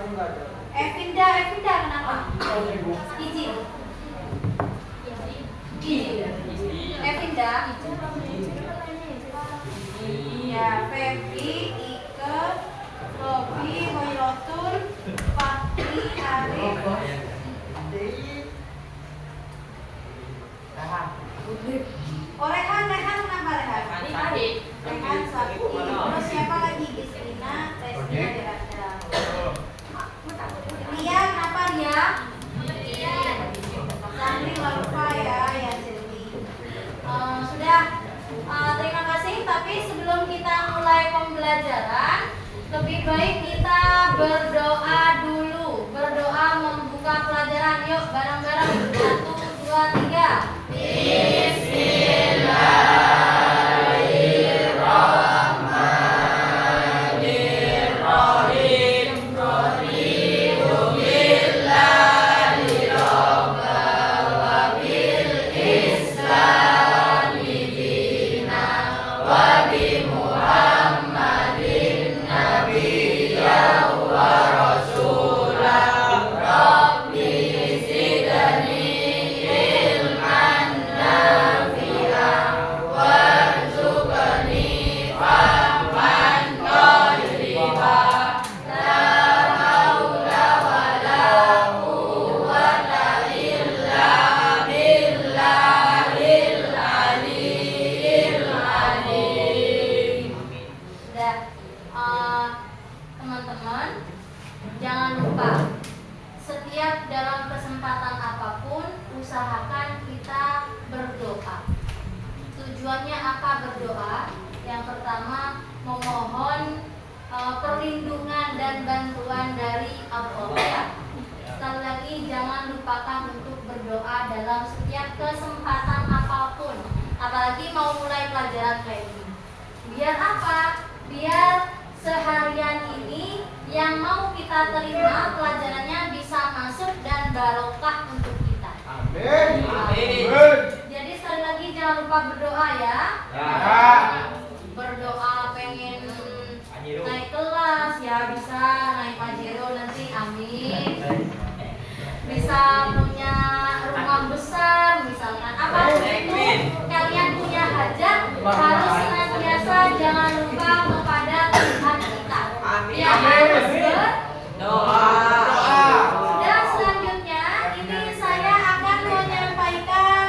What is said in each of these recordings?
Evinda kenapa? Izin. Evinda. Ya, Febri, Ike, Robi, Hoirotul, Fakri, Arif. Oh, Rehan kenapa Rehan? Rehan Sakti. Terus siapa lagi? Gisrina, Tesna, Diranda. Ria, kenapa Ria? Sandri, Walufa ya Silvi. Sudah. Terima kasih. Tapi sebelum kita mulai pembelajaran, lebih baik kita berdoa dulu. Berdoa membuka pelajaran. Yuk bareng-bareng. 1, 2, 3. Perlindungan dan bantuan dari Allah ya. Sekali lagi jangan lupakan untuk berdoa dalam setiap kesempatan apapun. Apalagi mau mulai pelajaran kayak ini. Biar apa? Biar seharian ini yang mau kita terima pelajarannya bisa masuk dan barokah untuk kita. Amin. Jadi sekali lagi jangan lupa berdoa ya. Berdoa pengen naik kelas ya, bisa naik Pajero nanti, amin. Bisa punya rumah besar misalkan, apa itu kalian punya hajat, harus senantiasa jangan lupa kepada Tuhan kita. Ya harus berdoa. Dan selanjutnya ini saya akan menyampaikan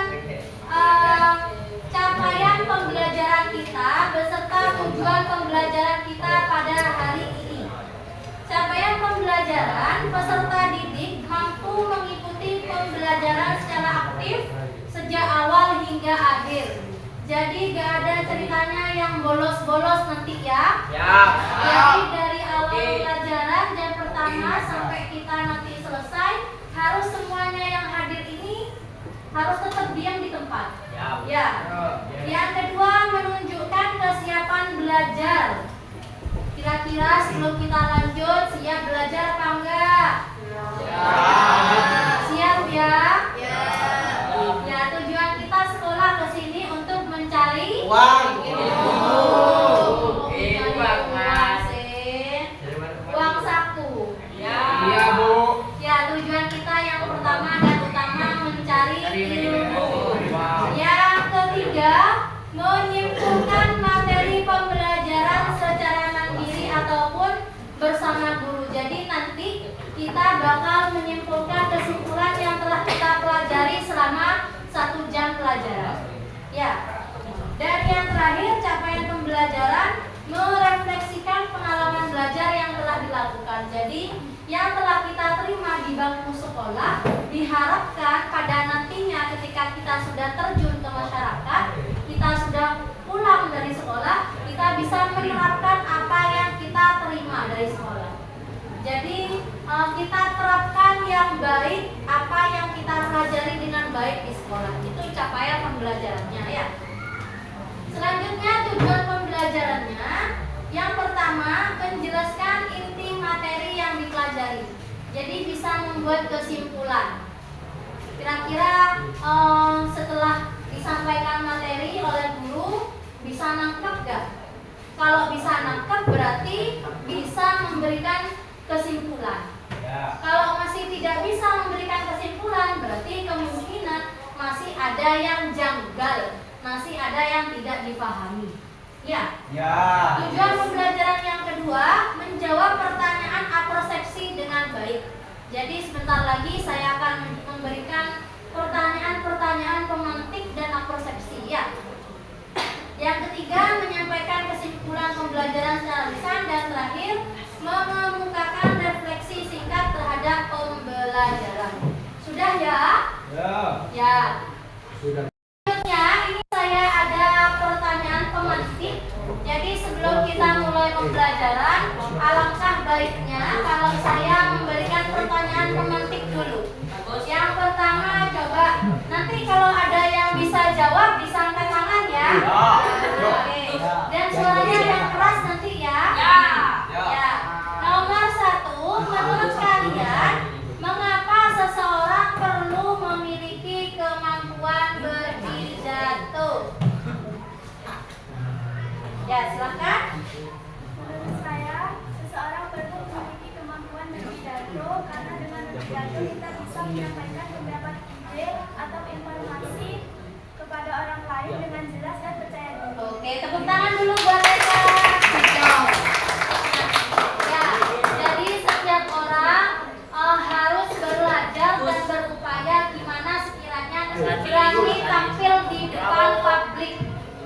capaian pembelajaran kita beserta tujuan pembelajaran kita pada hari ini. Capaian pembelajaran, peserta didik mampu mengikuti pembelajaran secara aktif sejak awal hingga akhir. Jadi gak ada ceritanya yang bolos-bolos nanti ya. Jadi dari awal pelajaran jam pertama sampai kita nanti selesai, harus semuanya yang hadir ini harus tetap diam di tempat. Ya. Yang kedua, menunjukkan kesiapan belajar. Kira-kira sebelum kita lanjut, siap belajar apa enggak? Siap ya? Ya, tujuan kita sekolah ke sini untuk mencari uang. Uang saku. Iya, Bu. Ya, tujuan kita yang pertama dan utama mencari ilmu. Yang ketiga, menyimpulkan materi pembelajaran secara mandiri ataupun bersama guru. Jadi nanti kita bakal menyimpulkan kesimpulan yang telah kita pelajari selama 1 jam pelajaran. Ya. Dan yang terakhir, capaian pembelajaran merefleksikan pengalaman belajar yang telah dilakukan. Jadi yang telah kita terima di bangku sekolah diharapkan pada nantinya ketika kita sudah terjun ke masyarakat, kita sudah pulang dari sekolah, kita bisa menerapkan apa yang kita terima dari sekolah. Jadi kita terapkan yang baik, apa yang kita pelajari dengan baik di sekolah. Itu capaian pembelajarannya ya. Selanjutnya tujuan pembelajarannya, yang pertama menjelaskan inti materi yang dipelajari. Jadi bisa membuat kesimpulan. Kira-kira setelah disampaikan materi oleh guru bisa nangkep gak? Kalau bisa nangkep berarti bisa memberikan kesimpulan. tidak bisa memberikan kesimpulan, berarti kemungkinan masih ada yang janggal, masih ada yang tidak dipahami. Ya. Tujuan pembelajaran yang kedua, menjawab pertanyaan apersepsi dengan baik. Jadi sebentar lagi saya akan memberikan pertanyaan-pertanyaan pemantik dan apersepsi, ya. Yang ketiga, menyampaikan kesimpulan pembelajaran secara lisan, dan terakhir mengemukakan refleksi singkat terhadap pembelajaran. Sudah ya? Ya. Sudah. Selanjutnya ini saya ada pertanyaan pemantik. Jadi sebelum kita mulai pembelajaran, alangkah baiknya kalau saya memberikan pertanyaan pemantik dulu. Yang pertama, coba nanti kalau ada yang bisa jawab bisa angkat tangan ya. Oke. Dan suaranya yang keras nanti ya. Ya. Nomor 1, menurut kalian mengapa seseorang perlu memiliki kemampuan berpidato? Ya, silakan. Menurut saya, seseorang perlu memiliki kemampuan berpidato karena dengan berpidato kita bisa menyampaikan beberapa ide atau informasi kepada orang lain dengan jelas dan percaya diri. Oke, tepuk tangan dulu buat mereka. Ya, jadi setiap orang harus belajar dan berupaya gimana sekiranya berani tampil di depan publik,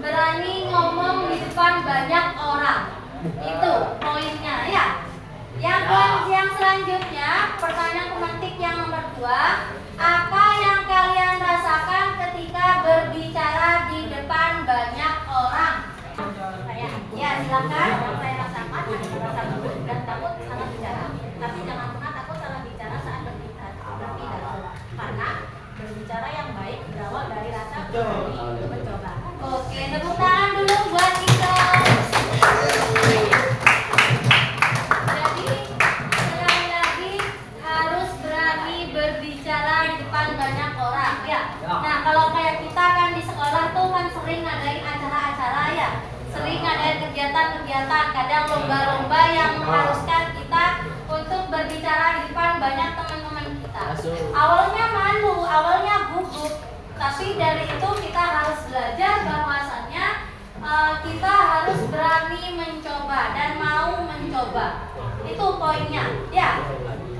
berani ngomong di depan banyak orang. Itu poinnya ya. Yang selanjutnya, pertanyaan pemantik yang nomor 2, apa yang kalian rasakan ketika berbicara di depan banyak orang? Ya, silakan. Yang saya rasakan adalah rasa takut dan takut salah bicara. Tapi jangan pernah takut salah bicara saat berpidato. Karena berbicara yang baik berawal dari rasa berani untuk mencoba. Oke, tepuk tangan dulu buat kita. Jadi sekali lagi harus berani berbicara di depan banyak orang ya. Nah, kalau kayak kita kan di sekolah tuh kan sering ngadain acara-acara ya. Sering ngadain kegiatan-kegiatan, kadang lomba-lomba yang mengharuskan kita untuk berbicara di depan banyak teman-teman kita. Awalnya malu, awalnya gugup, tapi dari itu kita harus belajar bahwasannya kita harus berani mencoba dan mau mencoba. Itu poinnya ya.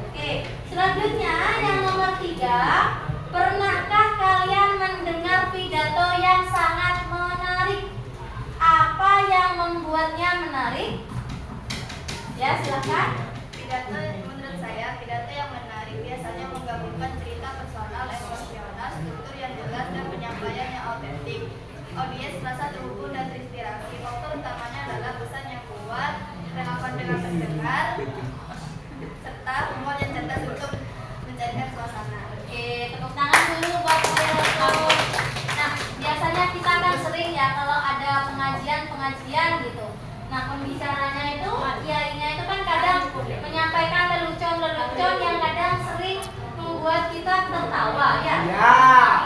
Oke, selanjutnya yang nomor 3, pernahkah kalian mendengar pidato yang sangat menarik? Apa yang membuatnya menarik? Ya, silakan. Pidato, menurut saya, pidato yang menarik biasanya menggabungkan cerita personal, emosional, struktur yang jelas, dan penyampaian yang autentik. Audiens merasa terhubung dan terinspirasi. Faktor utamanya adalah pesan yang kuat, relevan dengan pendengar, serta humor yang cerdas untuk mencairkan suasana. Oke, tepuk tangan dulu buat pidato. Nah, biasanya kita kan sering ya kalau ada pengajian gitu. Nah, pembicaranya itu, kiainya itu kan kadang menyampaikan lelucon-lelucon yang kadang sering membuat kita tertawa ya.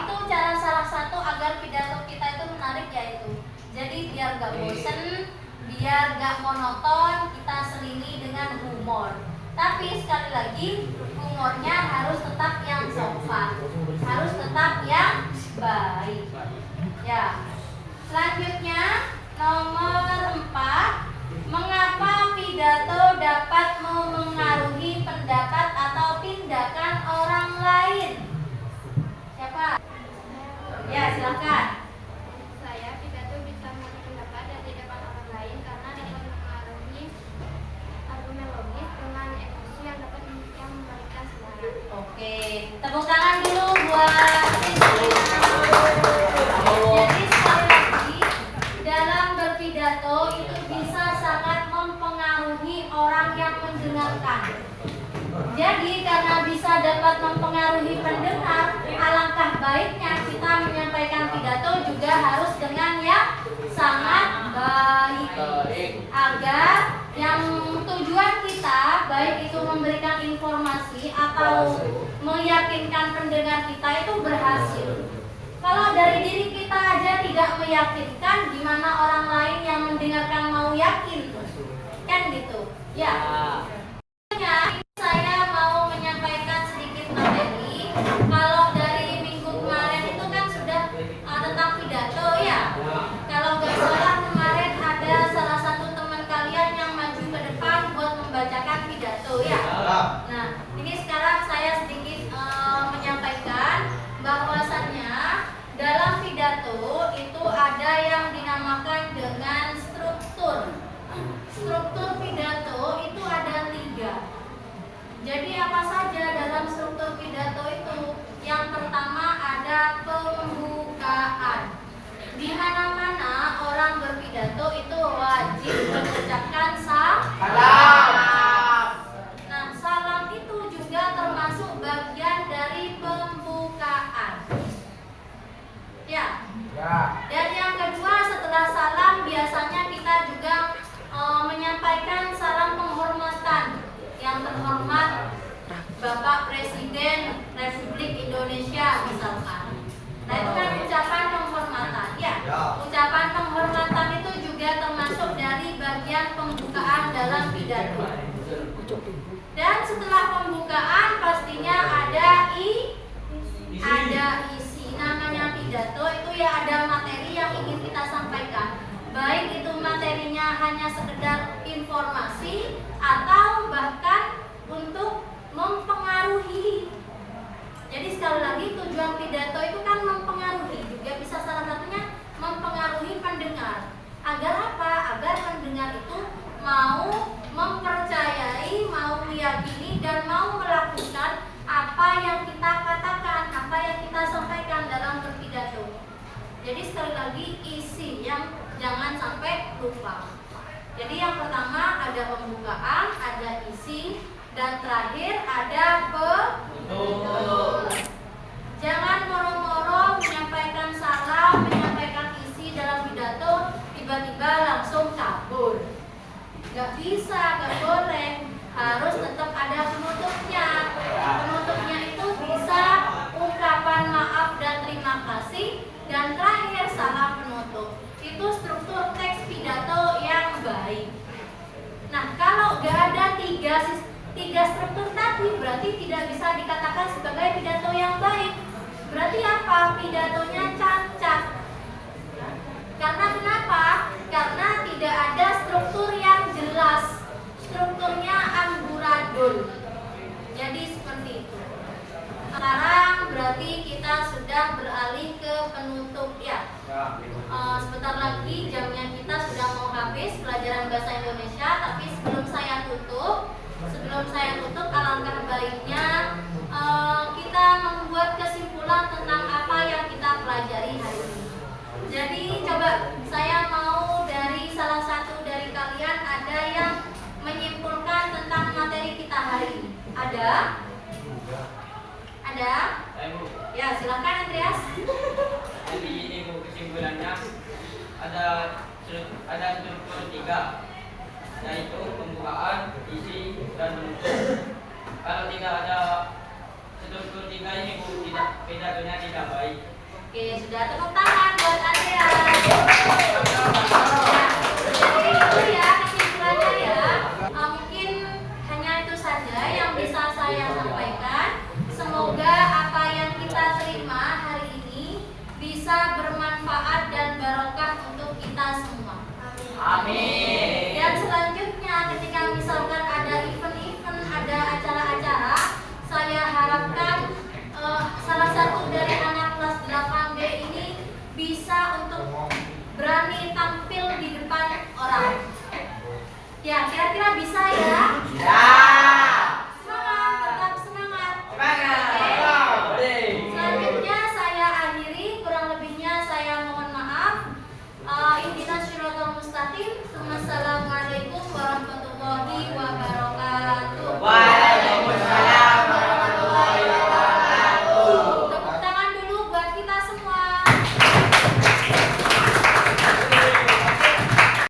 Itu cara salah satu agar pidato kita itu menarik yaitu. Jadi biar gak bosen, biar gak monoton, kita selingi dengan humor. Tapi sekali lagi, humornya harus tetap yang sopan, harus tetap yang baik. Ya. Selanjutnya nomor 4, mengapa pidato dapat memengaruhi pendapat atau tindakan orang lain? Siapa? Ya, silakan. Saya, pidato bisa mengaruhi pendapat dan tindakan orang lain karena dapat mengaruhi argumen logis dengan emosi yang dapat memberikan selera. Oke, tepuk tangan dulu buat jadi sekali lagi, dalam berpidato itu bisa sangat mempengaruhi orang yang mendengarkan. Jadi karena bisa dapat mempengaruhi pendengar, alangkah baiknya kita menyampaikan pidato juga harus dengan yang sangat baik, agar yang tujuan kita baik itu memberikan informasi atau meyakinkan pendengar kita itu berhasil. Kalau dari diri kita aja tidak meyakinkan, gimana orang lain yang mendengarkan mau yakin? Kan gitu. Ya. Saya mau menyampaikan sedikit pidato itu wajib mengucapkan salam. Nah, salam itu juga termasuk bagian dari pembukaan. Ya. Dan yang kedua, setelah salam biasanya kita juga menyampaikan salam penghormatan. Yang terhormat Bapak Presiden Republik Indonesia misalkan. Nah, itu kan ucapan penghormatan. Ya, ucapan penghormatan itu juga termasuk dari bagian pembukaan dalam pidato. Dan setelah pembukaan pastinya ada isi. Namanya pidato itu ya ada materi yang ingin kita sampaikan. Baik itu materinya hanya sekedar informasi atau bahkan untuk mempengaruhi. Jadi sekali lagi tujuan pidato itu kan mempengaruhi, juga bisa salah satunya mempengaruhi pendengar. Agar apa? Agar pendengar itu mau mempercayai, mau meyakini dan mau melakukan apa yang kita katakan, apa yang kita sampaikan dalam berpidato. Jadi sekali lagi isi yang jangan sampai lupa. Jadi yang pertama ada pembukaan, ada isi, dan terakhir ada penutup. Jangan moro-moro menyampaikan salam, menyampaikan isi dalam pidato, tiba-tiba langsung kabur. Gak bisa, gak boleh. Harus tetap ada penutupnya. Penutupnya itu bisa ungkapan maaf dan terima kasih, dan terakhir salam penutup. Itu struktur teks pidato yang baik. Nah, kalau gak ada tiga struktur tadi, berarti tidak bisa dikatakan sebagai pidato yang baik. Berarti apa? Pidatonya cacat. Karena kenapa? Karena tidak ada struktur yang jelas. Strukturnya amburadul. Jadi seperti itu. Sekarang berarti kita sudah beralih ke penutup ya. Sebentar lagi jamnya kita sudah mau habis pelajaran bahasa Indonesia. Tapi sebelum saya tutup, alangkah baiknya kita membuat kesimpulan tentang apa yang kita pelajari hari ini. Jadi coba saya mau dari salah satu dari kalian ada yang menyimpulkan tentang materi kita hari ini. Ada? Ya, silakan Andreas. Jadi ini Bu, kesimpulannya ada struktur 3, yaitu pembukaan, isi, dan penutup. Kalau tidak ada struktur 3 ini Bu, pidatonya tidak baik. Oke, sudah tepuk tangan buat Andreas. Jadi itu ya kesimpulannya ya. Mungkin hanya itu saja yang bisa saya sampaikan. Semoga apa yang kita terima hari ini bisa bermanfaat dan barokah untuk kita semua. Amin. Dan selanjutnya ketika misalkan ada event-event, ada acara-acara, saya harapkan salah satu dari anak kelas 8B ini bisa untuk berani tampil di depan orang. Ya, kira-kira bisa ya?